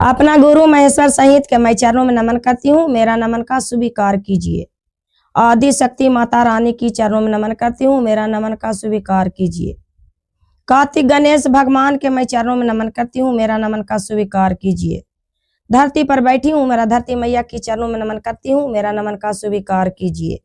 अपना गुरु महेश्वर सहित के मैं चरणों में नमन करती हूँ। मेरा नमन का स्वीकार कीजिए। आदि शक्ति माता रानी की चरणों में नमन करती हूँ। मेरा नमन का स्वीकार कीजिए। कार्तिक गणेश भगवान के मैं चरणों में नमन करती हूँ। मेरा नमन का स्वीकार कीजिए। धरती पर बैठी हूँ, मेरा धरती मैया की चरणों में नमन करती हूँ। मेरा नमन का स्वीकार कीजिए।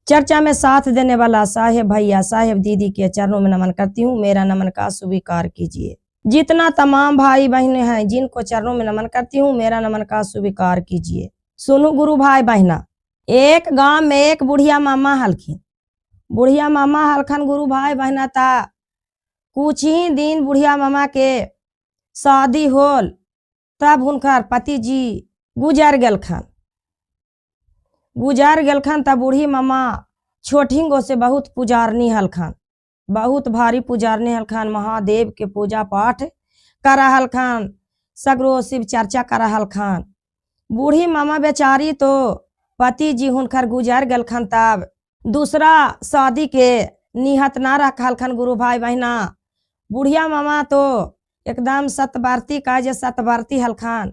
चर्चा में साथ देने वाला साहेब भैया साहेब दीदी के चरणों में नमन करती हूँ। मेरा नमन का स्वीकार कीजिए। जितना तमाम भाई बहने हैं जिनको चरणों में नमन करती हूँ, मेरा नमन का स्वीकार कीजिए। सुनो गुरु भाई बहना, एक गांव में एक बुढ़िया मामा हलखिन। बुढ़िया मामा हलखन गुरु भाई बहना था। कुछ ही दिन बुढ़िया मामा के शादी होल तब उनकर पति जी गुजर गेलखन तब बूढ़ी मामा छोटी गो से बहुत पुजारनी हलखन, बहुत भारी पुजारनी हलखन। महादेव के पूजा पाठ करा हलखन, सगरो शिव चर्चा करा हलखन। बूढ़ी मामा बेचारी तो पति जी हुनकर गुजर गलखन तब दूसरा शादी के निहत ना रखलखन। गुरु भाई बहना, बुढ़िया मामा तो एकदम सतवर्ती का जे सतवर्ती हलखन।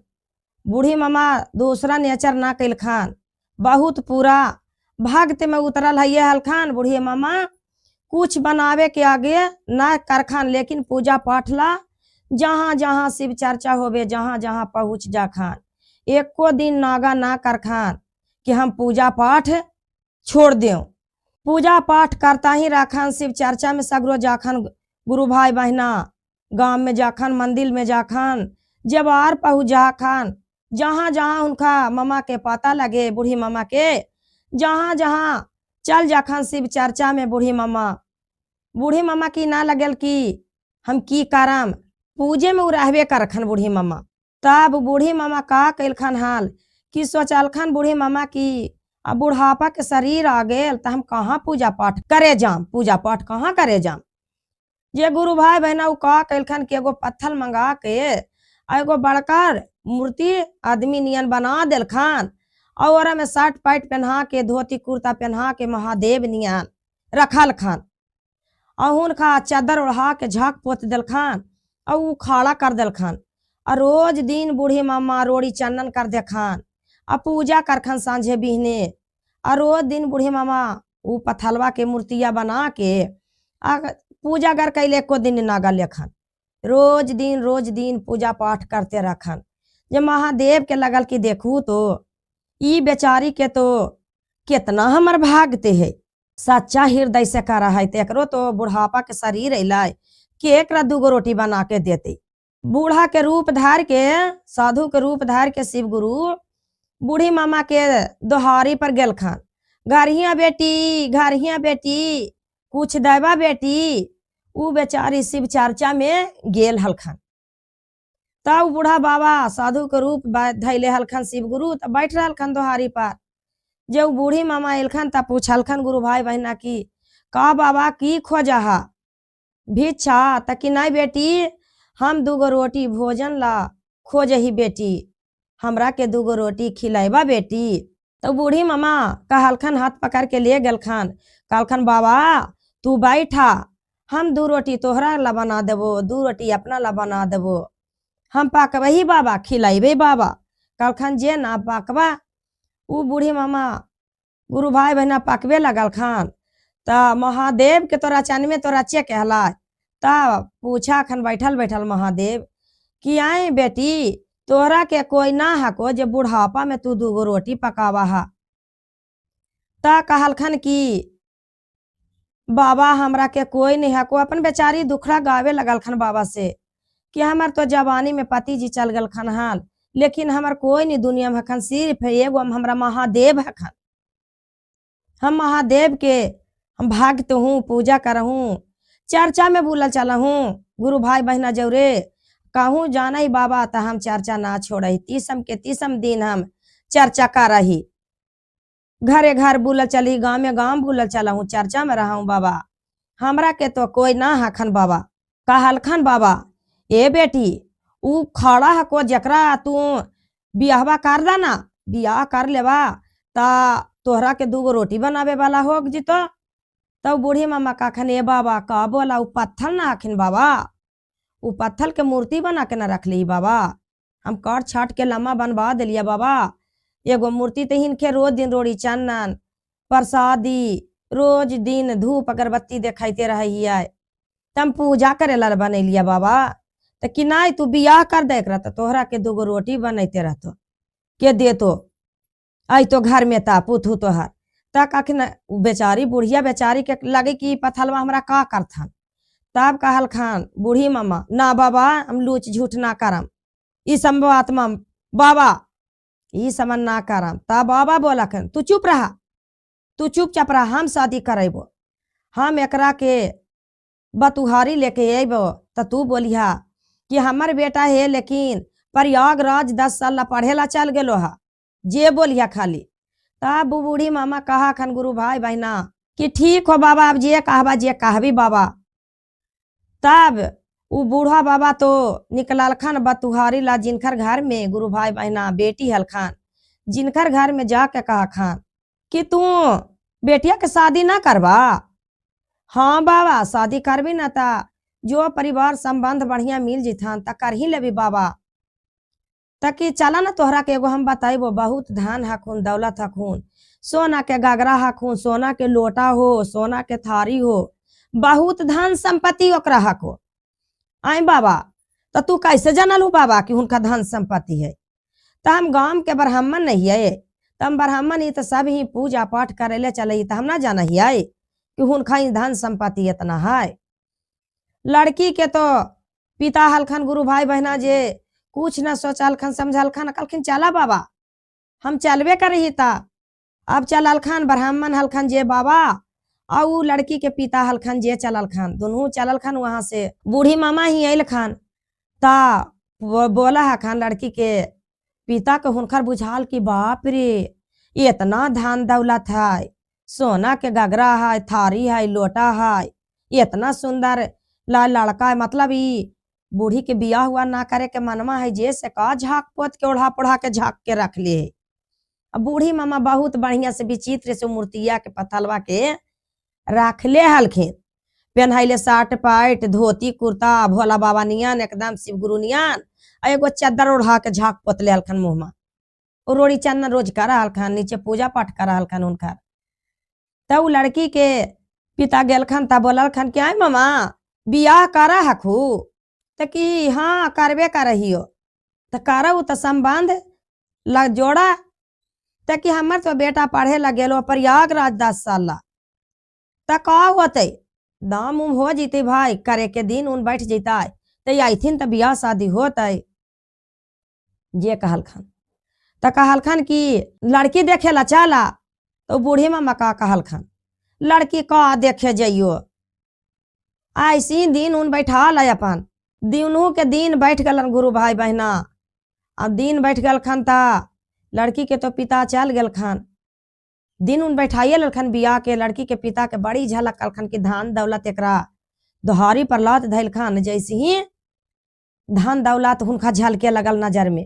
बूढ़ी मामा दूसरा नेचर ना कैलखन, बहुत पूरा भक्त में उतरल है हलखन। बूढ़ी मामा कुछ बनावे के आगे ना करखन, लेकिन पूजा पाठ ला जहाँ जहाँ शिव चर्चा होवे जहाँ जहाँ पहुँच जाखन। एको दिन नागा ना करखन कि हम पूजा पाठ छोड़ दें। पूजा पाठ करता ही रखन, शिव चर्चा में सगरो जाखन। गुरु भाई बहना, गांव में जाखन, मंदिर में जाखन, जब आर पहुँच जाखन, जहाँ जहाँ उनका मामा के पता लगे बूढ़ी मामा के, जहाँ जहाँ चल जाखन शिव चर्चा में। बूढ़ी मामा की ना लगल कि हम की करम, पूजे में रहबे करखन बूढ़ी मामा। तब बूढ़ी मामा का कैलखन हाल कि सोचलखन बूढ़ी मामा की अब बुढ़ापा के शरीर आ गए तो हम कहाँ पूजा पाठ करे जाम, पूजा पाठ कहाँ करे जाम। जे गुरु भाई बहना उ का कैलखन कि एगो पत्थर मंगा के एगो बड़का मूर्ति आदमी नियन बना देलखन और में शर्ट पैंट पहना के धोती कुर्ता पहना के महादेव नियन रखल खन। और उनका चादर ओढ़ा के झाक पोत देलखन और उ खाड़ा कर देलखन। और रोज दिन बूढ़ी मामा रोड़ी चंदन कर देखन और पूजा करखन सांझे बिहने। और रोज दिन बूढ़ी मामा उ पथलवा के मूर्तिया बना के पूजा कर कैले को दिन नागा लेखन। रोज दिन पूजा पाठ करते रखन। जब महादेव के लगल कि देखू तो ई बेचारी के तो कितना हमर भागते है, सच्चा हृदय से करा है। तेकरो तो बुढ़ापा के शरीर अलाय कि एकरा दूगो रोटी बना के देते। बूढ़ा के रूप धार के, साधु के रूप धार के शिव गुरु बूढ़ी मामा के दोहारी पर गेलखन। घरिया बेटी कुछ देवा बेटी। उ बेचारी शिव चर्चा में गेल हलखन। तब बूढ़ा बाबा साधु के रूप धैले हलखन शिव गुरु, तब बैठ रहलखन दोहारी पर। जब बूढ़ी मामा एलखन तब पूछलखन गुरु भाई बहना की का बाबा की खोजहा भिक्षा तकी नहीं बेटी, हम दूगो रोटी भोजन ला खोजही बेटी, हमरा के दूगो रोटी खिलाइबा बेटी। तो बूढ़ी मामा कहलखन, हाथ पकड़ के ले गलखन, कहलखन बाबा तू बैठा, हम 2 रोटी तोहरा ला बना देबो, 2 रोटी अपना ला बना देबो, हम पकबही बाबा, खिलाइबे बाबा। कहलखन जे ना पकबा। उ बूढ़ी मामा गुरु भाई बहना पकबे लगलखन। त महादेव के तोरा चन में तोरा चे कहला। तब पूछा खन बैठल महादेव कि आए बेटी तोहरा के कोई ना हको जे बुढ़ापा में तू 2 रोटी पकावा हा। ता कहलखन कि बाबा हमरा के कोई नहीं हको। अपन बेचारी दुखड़ा गावे लगलखन बाबा से कि हमार तो जवानी में पति जी चल गलखन हाल, लेकिन हमार कोई नहीं दुनिया में हखन, सिर्फ एगो हमरा महादेव हखन। हम महादेव के हम भक्त हूँ, पूजा करहूँ, चर्चा में बुलल चला हूँ। गुरु भाई बहना जौरे कहूँ जाना ही बाबा तो हम चर्चा ना छोड़ही। तीसम के तीसम दिन हम चर्चा कर रही, घरे घर बुलल चली, गाँव में गाँव बुलल चला हूँ, चर्चा में रहा हूँ बाबा, हमरा के तो कोई ना हखन। बाबा कहलखन बाबा ए बेटी उ खड़ा हको जकरा तू बियाहवा कर दा ना, बियाह कर लेवा ता तोहरा के 2 रोटी बनावे वाला हो जितो। तब बूढ़ी मामा कहन ए बाबा का बोला उ पत्थर ना आखिन बाबा, उ पत्थर के मूर्ति बना के ना रख ली बाबा, हम काट छाट के लम्मा बनवा दिलिया बाबा। एगो मूर्ति तो हिनके रोज दिन रोड़ी चंदन प्रसादी रोज दिन धूप अगरबत्ती देखाते रहिए, तम पूजा करे ला बनैलिया बाबा। तो कि नहीं तू बियाह कर देख रहा तो तोहरा के दूगो रोटी बनैते रहतो के देतो, आई तो घर में ता पुथू तोहर। तक अखन बेचारी बुढ़िया बेचारी के लगे कि पथलवा हमरा का करथन। तब कहल खान बूढ़ी मामा ना बाबा हम लूच झूठ ना करम, ई सब आत्मा बाबा ई समन ना करम। तब बाबा बोला खन तू चुप रहा, तू चुपचाप रहा, हम शादी करेबो, हम एकरा के बतुहारी लेके अबो। तो तू बोलिया कि हमर बेटा है लेकिन प्रयागराज 10 साल ला पढ़े ला चल गेलो हा, जे बोलिया खाली। तब बूढ़ी मामा कहा खन गुरु भाई बहना कि ठीक हो बाबा, अब जे कहबा जे कहबी बाबा। तब वो बूढ़ा बाबा तो निकलल खन बतुहारी ला जिनकर घर में गुरु भाई बहना बेटी हलखान, जिनकर घर में जाके कहा खान कि तू बेटिया के शादी ना करबा। हाँ बाबा शादी करबी ना ता जो परिवार संबंध बढ़िया मिल जिथान त कर ही लेबी बाबा। तकी चला ना तोहरा के एगो हम बताइबो, बहुत धन हखून दौलत हखून, सोना के गगरा हखून, सोना के लोटा हो, सोना के थारी हो, बहुत धन संपत्ति ओकरा हको। आई बाबा तो तू कैसे जानलू बाबा कि उनका धन संपत्ति है। तो हम गांव के ब्राह्मण नहीं है, तो हम ब्राह्मण ही तो सब ही पूजा पाठ करे ले चले, तो हम ना जाना ही है कि उनका ही धन संपत्ति इतना है। लड़की के तो पिता हलखन गुरु भाई बहना जे कुछ न सोचलखन समझलखन, कहलखिन चला बाबा हम चलबे करही था। अब चलल खान ब्राह्मण हलखन जे बाबा और लड़की के पिता हलखन जे चलल खान, दोनों चलल खान। वहां से बूढ़ी मामा ही आयल खान ता बोला है खान लड़की के पिता के हुनकर बुझाल कि बाप रे इतना धन दौलत है, सोना के गगरा है, थारी है, लोटा है, इतना सुंदर लड़का है। मतलब ई बूढ़ी के बियाह हुआ ना करे के मनवा है, जैसे का झाक पोत के ओढ़ा पोढ़ा के झाक के रख ले। अब बूढ़ी मामा बहुत बढ़िया से विचित्र से मूर्तिया के पथलवा के रख ले हलखिन, पहनैले साट पाट धोती कुर्ता भोला बाबा नियन एकदम शिव गुरु नियन, एगो चद्दर ओढ़ा के झाक पोत ले हलखन मुँह में, और रोड़ी चंदन रोज कर हलखन, नीचे पूजा पाठ कर हलखन उनकर। तब लड़की के पिता गेलखन तब बोललखन क्या मामा बियाह करा हखू। तो कि हाँ करबे करहियो। तो करऊ तो संबंध लग जोड़ा। तो कि हमर तो बेटा पढ़े लग गेलो प्रयागराज 10 साल ला, तो का होते दाम उम हो जीते भाई, करे के दिन उन बैठ जीता तो आइथिन तो बियाह शादी होते जे कहलखन। तो कहलखन कि लड़की देखे ला चला। तो बूढ़ी मामा का कहलखन लड़की का देखे जाइयो, ऐसी दिन उन बैठा ला अपन। दिनों के दिन बैठ गलन गुरु भाई बहना। अब दिन बैठ गलखन ता लड़की के तो पिता चल गलखन, दिन उन बैठाइए ललखन बियाह के। लड़की के पिता के बड़ी झलक कलखन की धन दौलत एकरा दोहारी पर लात धैलखन, जैसे ही धन दौलत हुनका झलके लगल नजर में।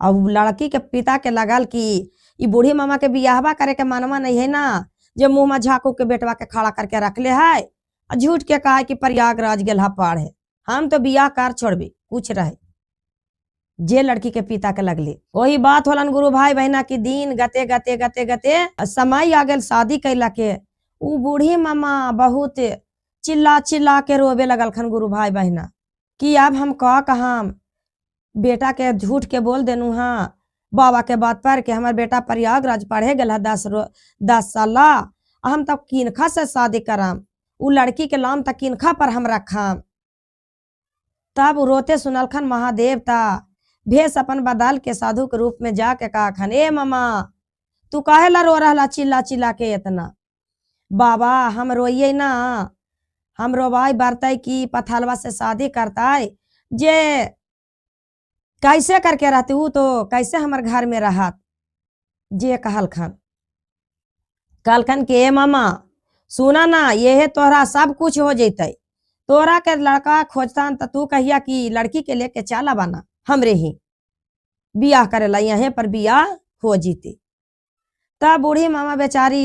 अब लड़की के पिता के लगल कि ई बूढ़ी मामा के बियाहवा करे के मनवा नहीं है ना, जो मुंह में झाकू के बेटवा के खड़ा करके रख ले है, झूठ के कहा कि प्रयागराज गेल पढ़े, हम तो बियाह कर छोड़बी कुछ रहे जे लड़की के पिता के लगले। वही बात होलन गुरु भाई बहना की दिन गते गते गते गते समय आ गल शादी कैला के। उ बूढ़ी मामा बहुत चिल्ला चिल्ला के रोवे लगलखन गुरु भाई बहना कि अब हम का कहम, बेटा के झूठ के बोल देनु हाँ बाबा के बात पर के हमार बेटा प्रयागराज पढ़े गल 10 साल ला, हम तब किनखा से शादी करम, उ लड़की के नाम तक किनखा पर हम रखम। तब रोते सुनलखन महादेव ता भेष अपन बदल के साधु के रूप में जाके कहा खन ए मामा तू काहे ला रो रहा चिल्ला चिल्ला के इतना। बाबा हम रोइए ना, हम रोवाई बरतई की पथलवा से शादी करताई, जे कैसे करके रहती हूँ तो कैसे हमारे घर में रहत। जे कहलखन कहलखन के ए मामा सुना ना, ये है तोहरा सब कुछ हो जैते, तोरा के लड़का खोजतान तो तू कहिया कि लड़की के लेके चला बना हमरे ही बियाह करेला, यहाँ पर बियाह हो जीती। तब बूढ़ी मामा बेचारी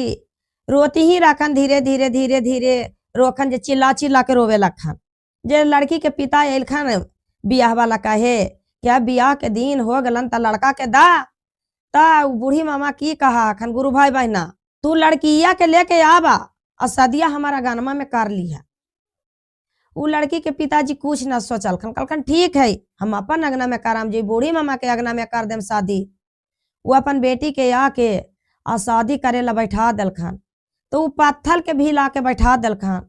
रोती ही रखन, धीरे धीरे धीरे धीरे रोखन, जे चिल्ला चिल्ला के रोवे लखन। जे लड़की के पिता एलखन बियाह वाला कहे क्या बियाह के दिन हो गलन त लड़का के दा। ता उ बूढ़ी मामा की कहा खन गुरु भाई बहना, तू लड़किया के लेके आबा और सदिया हमारा गानमा में कर लिया। उ लड़की के पिताजी कुछ न सोचल खन, कहलखन ठीक है हम अपन अगना में कराम, जी बूढ़ी मामा के अगना में कर देम शादी। वो अपन बेटी के आके आ शादी करे ला बैठा दलखन। तो उ पत्थल के भी ला के बैठा दलखन।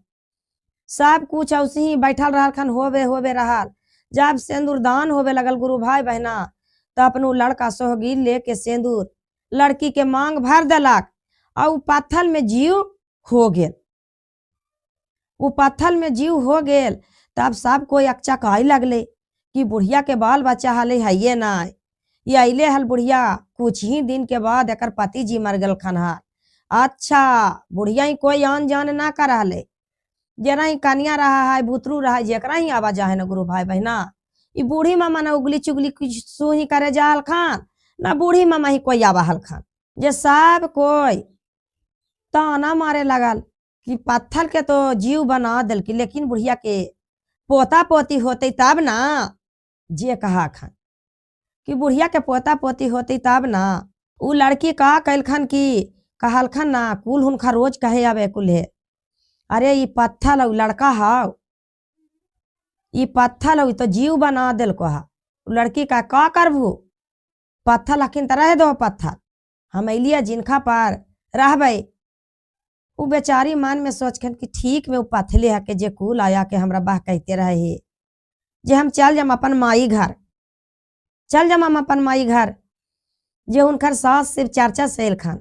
सब कुछ औसी ही बैठल रहल खन, होवे रहल। जब सिंदूर दान होवे लगल गुरु भाई बहना, तो अपनू लड़का सोहगिर लेके सिंदूर लड़की के मांग भर देलक और पत्थल में जीव हो गेल। वो पत्थल में जीव हो गेल तब सब कोई अक्चा कहे लगले कि बुढ़िया के बाल बच्चा हले है ना, ये अले हल बुढ़िया कुछ ही दिन के बाद एक पति जी मर गल खनहार। अच्छा बुढ़िया ही कोई आन जान ना कर हले, जना ही कनिया रहा है भूतरू रहा है जरा ही आवा जा है ना गुरु भाई बहना। ये बूढ़ी मामा ना उगली चुगली कुछ सू ही करे जा हल खान, ना बूढ़ी मामा ही कोई आवा हल खान। जे सब कोई ताना मारे लगल कि पत्थर के तो जीव बना दिल की, लेकिन बुढ़िया के पोता पोती होते तब ना। जे कहा खान कि बुढ़िया के पोता पोती होते तब ना। उ लड़की का कैलखन की कहलखन ना कुल हुनका रोज कहे आवे कुल्हे, अरे ये पत्थर और लड़का हाउ, ये पत्थर हो तो जीव बना दिल को हा। लड़की का करबू, पत्थर लखिन तो रह दो पत्थर, हम अलिया जिनका पर रहबे। वो बेचारी मन में सोचखन कि ठीक में वो पथले है के जे कुल आया के हमरा बाह कहते रहे जे हम चल जाम अपन माई घर, चल जाम हम अपन माई घर। जे उनकर सास सिर्फ चर्चा से खान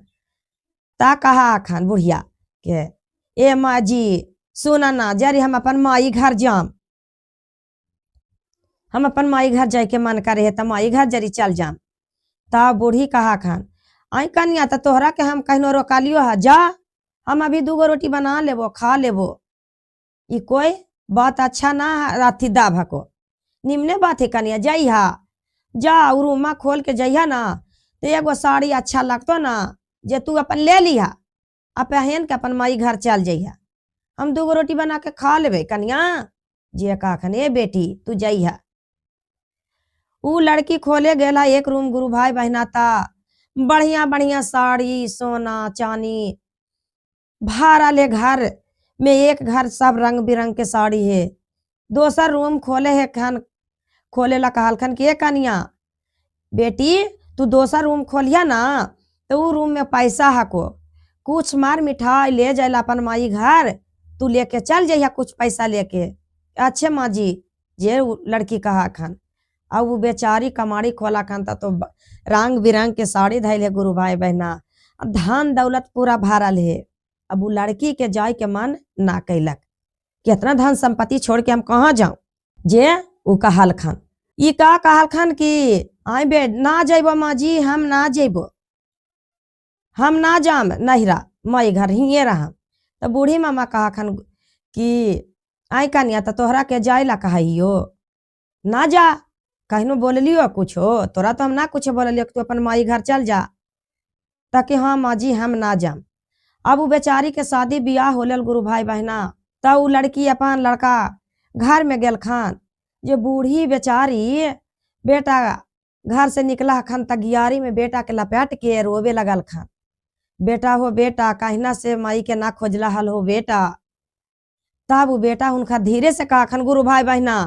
ता कहा खान बुढ़िया के ए माँ जी सुना ना जरी हम अपन माई घर जाम, हम अपन माई घर जाए के मन करे त माई घर जरी चल जाम। ता बूढ़ी कहा खान आई कनिया तो तोहरा के हम कहनो रोका लियो है, जा हम अभी 2 रोटी बना लेबो खा लेबो। ये कोई बात अच्छा ना राथी दा भको, निम्ने बात है कनिया जइहा जा रूमा खोल के जइहा ना तो एगो साड़ी अच्छा लगतो ना जे तू अपन ले लिहा आ पहन के अपन माई घर चल जइहा, हम 2 रोटी बना के खा लेबे कनिया। जे कहन ए बेटी तू जइहा। उ लड़की खोले गेला एक रूम गुरु भाई बहना ता बढ़िया बढ़िया साड़ी सोना चांदी भारा ले घर में, एक घर सब रंग बिरंग के साड़ी है। दोसर रूम खोले है खन, खोले ला कहलखन कि कनिया बेटी तू दोसर रूम खोलिया ना तो उ रूम में पैसा हको, कुछ मार मिठाई ले जाए अपन माई घर, तू लेके चल जइया कुछ पैसा लेके। अच्छे माँ जी जे लड़की कहा खन। अब वो बेचारी कमाड़ी खोला खन तो रंग बिरंग के साड़ी धैल है गुरु भाई बहना, धन दौलत पूरा भरल है। अब वो लड़की के जाय के मन ना कैलक, कितना धन संपत्ति छोड़ के हम कहाँ जाऊं। जे उ कहल खन ये का कहल खन कि आई बे ना जेबो माँ जी, हम ना जेबो, हम ना जाम नहिरा, माई घर ही रहम। तो बूढ़ी मामा कहा खन कि आई कनिया तो तोहरा के जाय ला कहियो ना जा, कहनो बोल लियो कुछ हो तोरा तो हम ना कुछ बोल लियो, तू अपन माई घर चल जा। ताकि हाँ माँ जी हम ना जाम। अब वो बेचारी के शादी बियाह होलल गुरु भाई बहना, तब वो लड़की अपन लड़का घर में गेल खान। जे बूढ़ी बेचारी बेटा घर से निकला खान तगियारी में बेटा के लपेट के रोवे लगल खान, बेटा हो बेटा कहना से माई के ना खोजला हल हो बेटा। तब वो बेटा उनका धीरे से कहा खन गुरु भाई बहना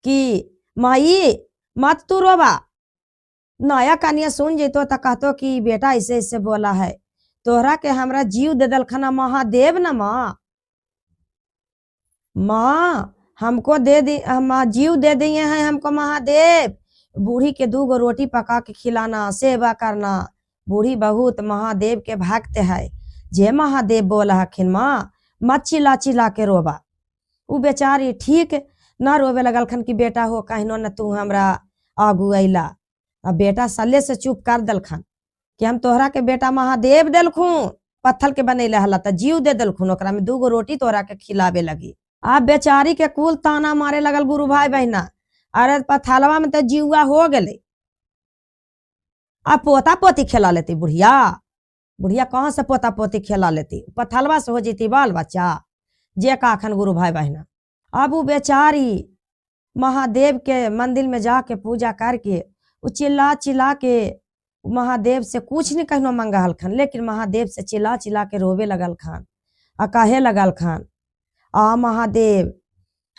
कि माई मत तू रोबा, नया कनिया सुन जैतो तो कहतो कि बेटा ऐसे ऐसे बोला है, तोहरा के हमरा जीव दे दल खना महादेव न माँ, माँ हमको दे दी, हम जीव दे दिए हैं हमको महादेव। बूढ़ी के 2 रोटी पका के खिलाना सेवा करना, बूढ़ी बहुत महादेव के भक्त है। जे महादेव बोला हखिन माँ मत चिल्ला चिल्ला के रोबा। उ बेचारी ठीक न रोवे लगल खन कि बेटा हो कहनो न तू हमरा आगू अला। अब बेटा सल्ले से चुप कर दलखन कि हम तोहरा के बेटा महादेव दिलखून, पत्थर के बनैले हला त जीव दे दिलखून, ओकरा में 2 रोटी तोहरा के खिलावे लगी। अब बेचारी के कुल ताना मारे लगल गुरु भाई बहना, अरे पथलवा में तो जीवा हो गए, अब पोता पोती खिला लेती बुढ़िया, बुढ़िया कहाँ से पोता पोती खिला लेती, पथलवा से हो जीती बाल बच्चा। जे काखन गुरु भाई बहना। अब वो बेचारी महादेव के मंदिर में जाके पूजा करके वो चिल्ला चिल्ला के महादेव से कुछ नहीं कहनो मंगा हलखन, लेकिन महादेव से चिल्ला चिल्ला के रोवे लगल खान आ कहे लगल खान, आ महादेव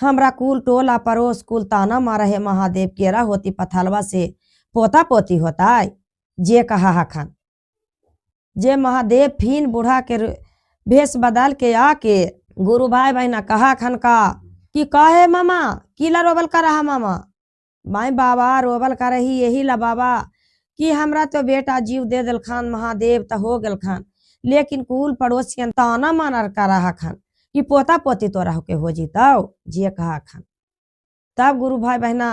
हमरा कुल टोला पड़ोस कुल ताना मारा है महादेव, केरा होती पथलवा से पोता पोती होता है जे कहा हखन। जे महादेव फिन बूढ़ा के भेष बदल के आके गुरु भाई बहना कहा खन का कि कहे मामा किला रोबल कर रहा मामा, माई बाबा रोबल कर रही यही ला बाबा कि हमरा तो बेटा जीव दे दिल खान महादेव तो हो गल खान, लेकिन कुल पड़ोसियन ताना मानर कर रहा खान कि पोता पोती तो रह के हो जीताओ जे कहा खान। तब गुरु भाई बहना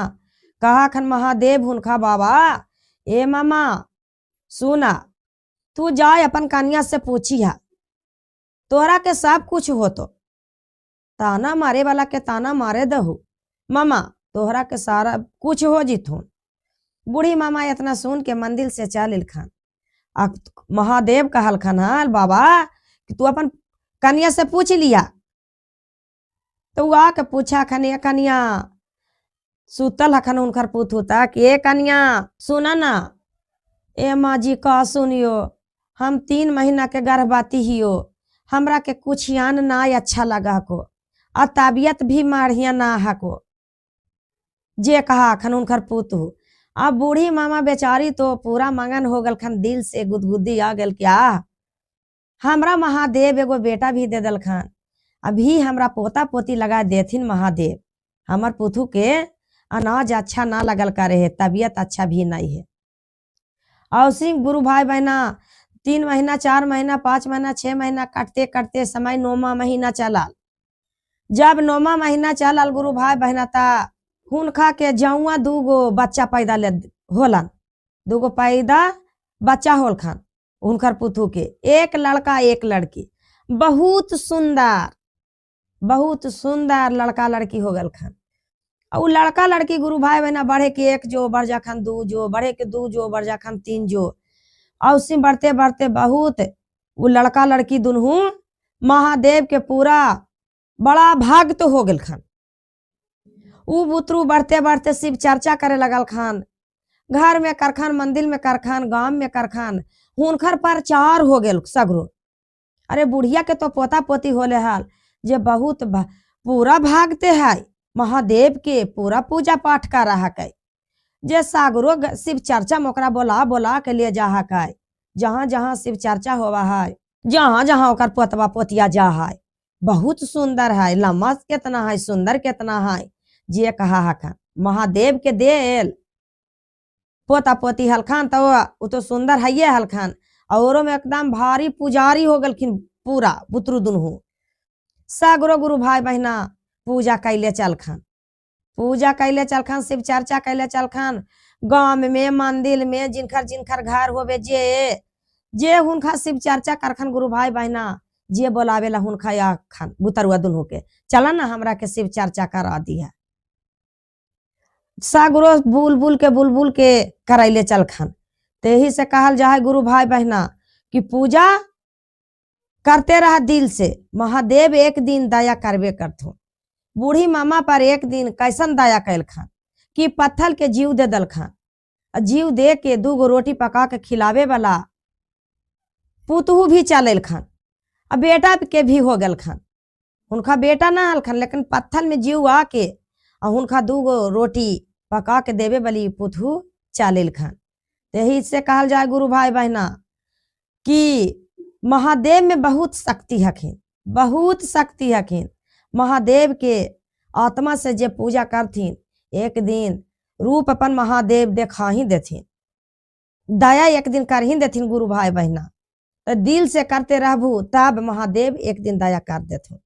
कहा खन महादेव हुनका बाबा, ए मामा सुना तू जाए अपन कन्या से पूछी है, तोरा के सब कुछ हो तो ताना मारे वाला के ताना मारे दहू मामा, तोहरा के सारा कुछ हो जीथुन। बूढ़ी मामा इतना सुन के मंदिर से चल खान। महादेव कहल खन हाल बाबा कि तू अपन कन्या से पूछ लिया। तो वो आके पूछा खन, ये कन्या सुतल हखन उनकर पुत होता कि ए कन्या सुना ना, ए माँ जी का सुनियो, हम 3 महीना के गर्भवती हियो, हमरा के कुछ यान ना अच्छा लगा को और तबियत भी माढ़िया ना हको जे कहा खन उनकर पुत हो। अब बूढ़ी मामा बेचारी तो पूरा मंगन हो गल खन, दिल से गुदगुदी आ गल क्या हमरा महादेव एगो बेटा भी दे दल खान, अभी हमरा पोता पोती लगा देथिन महादेव, हमर पुथु के अनाज अच्छा ना लगल करे है, तबियत अच्छा भी नहीं है। और सिंह गुरु भाई बहना 3 महीना 4 महीना 5 महीना 6 महीना कटते कटते समय 9वां महीना चलाल। जब 9वां महीना चलाल गुरु भाई बहना ता हुनका के जौआ 2 बच्चा पैदा ले होलन, 2 पैदा बच्चा होल खान उनकर पुथु के, एक लड़का एक लड़की, बहुत सुंदर लड़का लड़की हो गल खान। और लड़का लड़की गुरु भाई बहना बढ़े के 1 जो बढ़ जा खान 2 जो, बढ़े के 2 जो बढ़ जा खान 3 जो, और उसी बढ़ते बढ़ते बहुत वो लड़का लड़की दुनू महादेव के पूरा बड़ा भक्त हो गल खान। उ बुतरू बढ़ते बढ़ते शिव चर्चा करे लगल खान, घर में करखान, मंदिर में करखान, गांव में करखान, हुनकर प्रचार हो गल सगरो। अरे बुढ़िया के तो पोता पोती होले हाल जे बहुत पूरा भागते है महादेव के, पूरा पूजा पाठ कर रहा है, जे सागरो शिव चर्चा मोकरा बोला बोला के लिए जा है, जहाँ जहाँ शिव चर्चा होवा है, जहाँ जहाँ ओकर पोतवा पोतिया जा है, बहुत सुंदर है, लम्बा कितना है, सुंदर कितना है जे कहा हखन। महादेव के देल पोता पोती हलखान तो वो तो सुंदर है ये हलखान, और में एकदम भारी पुजारी हो गलखिन पूरा बुतरू दुनू। सगरो गुरु भाई बहना पूजा कैले चल खान, पूजा कैले चल खान, शिव चर्चा कैले चल खान, गांव में मंदिर में जिनकर जिनकर घर होवे जे हुनका शिव चर्चा करखन गुरु भाई बहना, जे बोलावेला हुनका या खान बुतरुआ दुनू के चला ना हमरा के शिव चर्चा करा दिया। सगरो बुलबुल के करैले चल खान। तेही से कहल जा है गुरु भाई बहना कि पूजा करते रहा दिल से, महादेव एक दिन दया करबे करथो। बूढ़ी मामा पर एक दिन कैसन दया कैल खान कि पत्थर के जीव दे दल खान, जीव दे के 2 रोटी पका के खिलावे वाला पुतहू भी चल खान, अब बेटा के भी हो गल खान। उनका बेटा ना हल खान, लेकिन पत्थर में जीव आके और उनका 2 रोटी पका के देवे वाली पुतहू चल खान। यही से कहल जाए गुरु भाई बहना कि महादेव में बहुत शक्ति हखिन, बहुत शक्ति हखिन। महादेव के आत्मा से जे पूजा करथिन एक दिन रूप अपन महादेव देखा ही देथिन, दया एक दिन कर ही देथिन गुरु भाई बहना। तो दिल से करते रहबू तब महादेव एक दिन दया कर देथिन।